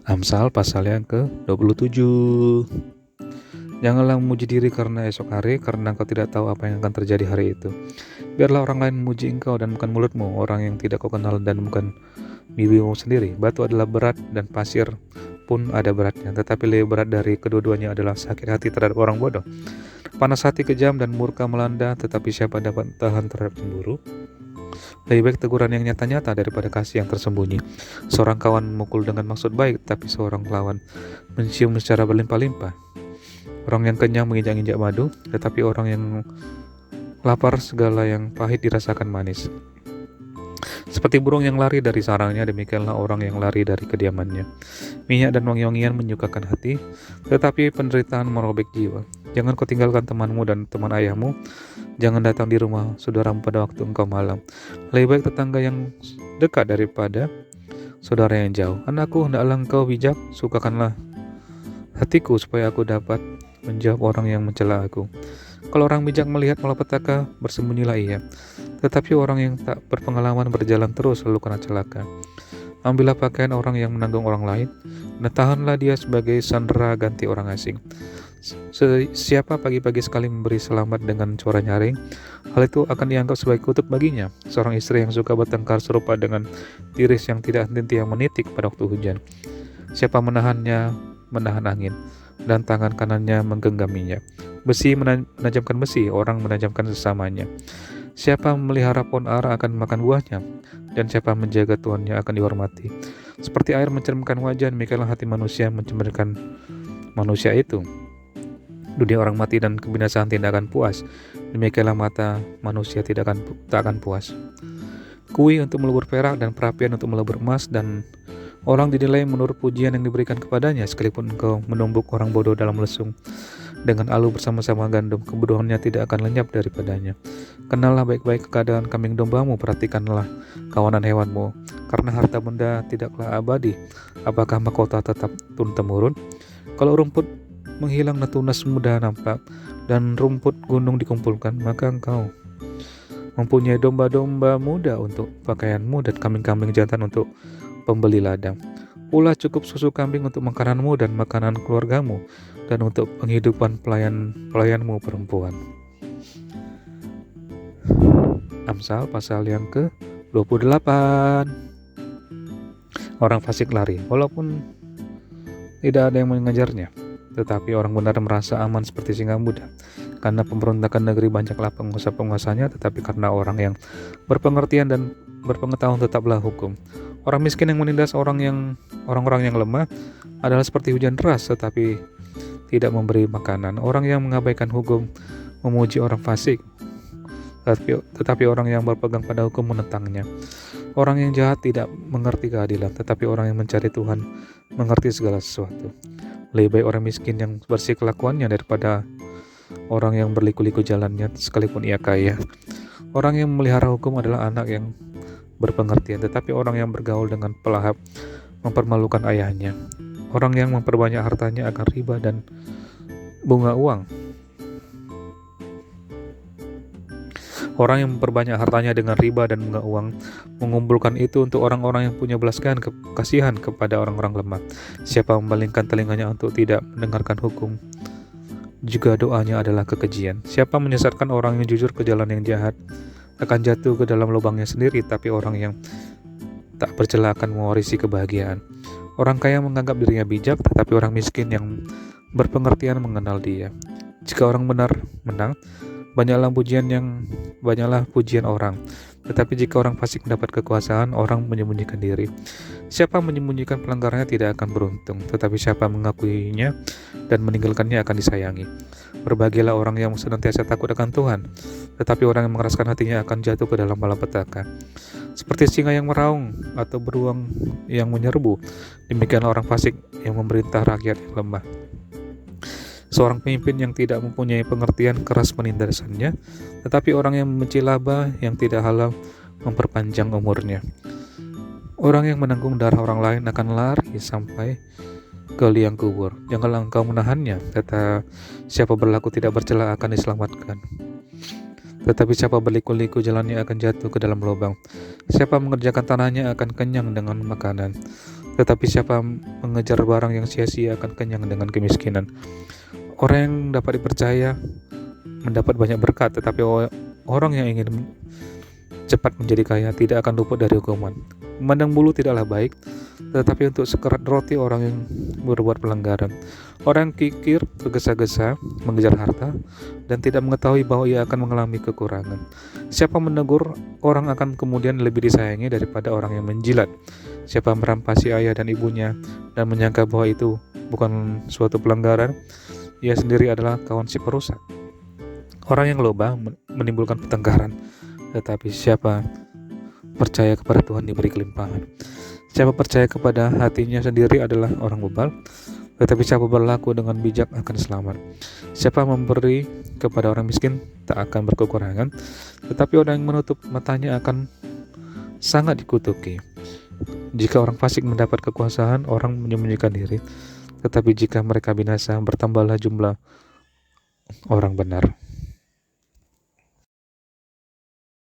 Amsal pasal yang ke-27. Janganlah memuji diri karena esok hari, karena engkau tidak tahu apa yang akan terjadi hari itu. Biarlah orang lain memuji engkau dan bukan mulutmu, orang yang tidak kau kenal dan bukan bibirmu sendiri. Batu adalah berat dan pasir pun ada beratnya, tetapi lebih berat dari kedua-duanya adalah sakit hati terhadap orang bodoh. Panas hati kejam dan murka melanda, tetapi siapa dapat tahan terhadap cemburu? Lebih baik teguran yang nyata-nyata daripada kasih yang tersembunyi. Seorang kawan memukul dengan maksud baik, tapi seorang lawan mencium secara berlimpah-limpah. Orang yang kenyang menginjak-injak madu, tetapi orang yang lapar segala yang pahit dirasakan manis. Seperti burung yang lari dari sarangnya, demikianlah orang yang lari dari kediamannya. Minyak dan wangi-wangian menyukakan hati, tetapi penderitaan merobek jiwa. Jangan kau tinggalkan temanmu dan teman ayahmu. Jangan datang di rumah saudaramu pada waktu engkau malam. Lebih baik tetangga yang dekat daripada saudara yang jauh. Anakku, hendaklah engkau bijak, sukakanlah hatiku supaya aku dapat menjawab orang yang mencela aku. Kalau orang bijak melihat malapetaka, bersembunyilah ia. Tetapi orang yang tak berpengalaman berjalan terus lalu kena celaka. Ambillah pakaian orang yang menanggung orang lain, dan tahanlah dia sebagai sandera ganti orang asing. Siapa pagi-pagi sekali memberi selamat dengan suara nyaring, hal itu akan dianggap sebagai kutuk baginya. Seorang istri yang suka bertengkar serupa dengan tiris yang tidak henti-henti yang menitik pada waktu hujan. Siapa menahannya menahan angin, dan tangan kanannya menggenggaminya. Besi menajamkan besi, orang menajamkan sesamanya. Siapa memelihara pohon ara akan makan buahnya, dan siapa menjaga tuannya akan dihormati. Seperti air mencerminkan wajah, demikianlah hati manusia mencerminkan manusia itu. Dunia orang mati dan kebinasaan tidak akan puas, demikianlah mata manusia tak akan puas. Kui untuk melebur perak dan perapian untuk melebur emas, dan orang dinilai menurut pujian yang diberikan kepadanya. Sekalipun engkau menumbuk orang bodoh dalam lesung dengan alu bersama-sama gandum, kebodohannya tidak akan lenyap daripadanya. Kenallah baik-baik keadaan kambing dombamu, perhatikanlah kawanan hewanmu, karena harta benda tidaklah abadi. Apakah mahkota tetap turun-temurun? Kalau rumput menghilang dan tunas mudah nampak, dan rumput gunung dikumpulkan, maka engkau mempunyai domba-domba muda untuk pakaianmu dan kambing-kambing jantan untuk pembeli ladang. Pula cukup susu kambing untuk makananmu dan makanan keluargamu, dan untuk penghidupan pelayanmu perempuan. Amsal pasal yang ke-28. Orang fasik lari, walaupun tidak ada yang mengejarnya, tetapi orang benar merasa aman seperti singa muda. Karena pemberontakan negeri banyaklah penguasa-penguasanya, tetapi karena orang yang berpengertian dan berpengetahuan tetaplah hukum. Orang miskin yang menindas orang-orang yang lemah adalah seperti hujan deras, tetapi tidak memberi makanan. Orang yang mengabaikan hukum memuji orang fasik, tetapi orang yang berpegang pada hukum menentangnya. Orang yang jahat tidak mengerti keadilan, tetapi orang yang mencari Tuhan mengerti segala sesuatu. Lebih baik orang miskin yang bersih kelakuannya daripada orang yang berliku-liku jalannya sekalipun ia kaya. Orang yang memelihara hukum adalah anak yang berpengertian, tetapi orang yang bergaul dengan pelahap mempermalukan ayahnya. Orang yang memperbanyak hartanya akan riba dan bunga uang. Orang yang memperbanyak hartanya dengan riba dan bunga uang mengumpulkan itu untuk orang-orang yang punya belas kasihan kepada orang-orang lemah. Siapa memalingkan telinganya untuk tidak mendengarkan hukum, juga doanya adalah kekejian. Siapa menyesatkan orang yang jujur ke jalan yang jahat akan jatuh ke dalam lubangnya sendiri, tapi orang yang tak bercela akan mewarisi kebahagiaan. Orang kaya menganggap dirinya bijak, tetapi orang miskin yang berpengertian mengenal dia. Jika orang benar menang, banyaklah pujian orang. Tetapi jika orang fasik mendapat kekuasaan, orang menyembunyikan diri. Siapa menyembunyikan pelanggarannya tidak akan beruntung, tetapi siapa mengakuinya dan meninggalkannya akan disayangi. Berbahagialah orang yang senantiasa takut akan Tuhan, tetapi orang yang mengeraskan hatinya akan jatuh ke dalam malapetaka. Seperti singa yang meraung atau beruang yang menyerbu, demikianlah orang fasik yang memerintah rakyat yang lemah. Seorang pemimpin yang tidak mempunyai pengertian keras penindasannya, tetapi orang yang membenci laba yang tidak halal memperpanjang umurnya. Orang yang menanggung darah orang lain akan lari sampai ke liang kubur. Janganlah engkau menahannya, kata siapa berlaku tidak bercela akan diselamatkan. Tetapi siapa berliku-liku jalannya akan jatuh ke dalam lubang. Siapa mengerjakan tanahnya akan kenyang dengan makanan. Tetapi siapa mengejar barang yang sia-sia akan kenyang dengan kemiskinan. Orang yang dapat dipercaya mendapat banyak berkat, tetapi orang yang ingin cepat menjadi kaya tidak akan luput dari hukuman. Memandang bulu tidaklah baik, tetapi untuk sekerat roti orang yang berbuat pelanggaran. Orang yang kikir, tergesa-gesa, mengejar harta, dan tidak mengetahui bahwa ia akan mengalami kekurangan. Siapa menegur, orang akan kemudian lebih disayangi daripada orang yang menjilat. Siapa merampasi ayah dan ibunya, dan menyangka bahwa itu bukan suatu pelanggaran, ia sendiri adalah kawan si perusak. Orang yang loba menimbulkan pertengkaran, tetapi siapa percaya kepada Tuhan diberi kelimpahan. Siapa percaya kepada hatinya sendiri adalah orang bebal, tetapi siapa berlaku dengan bijak akan selamat. Siapa memberi kepada orang miskin tak akan berkekurangan, tetapi orang yang menutup matanya akan sangat dikutuki. Jika orang fasik mendapat kekuasaan, orang menyembunyikan diri, tetapi jika mereka binasa, bertambahlah jumlah orang benar.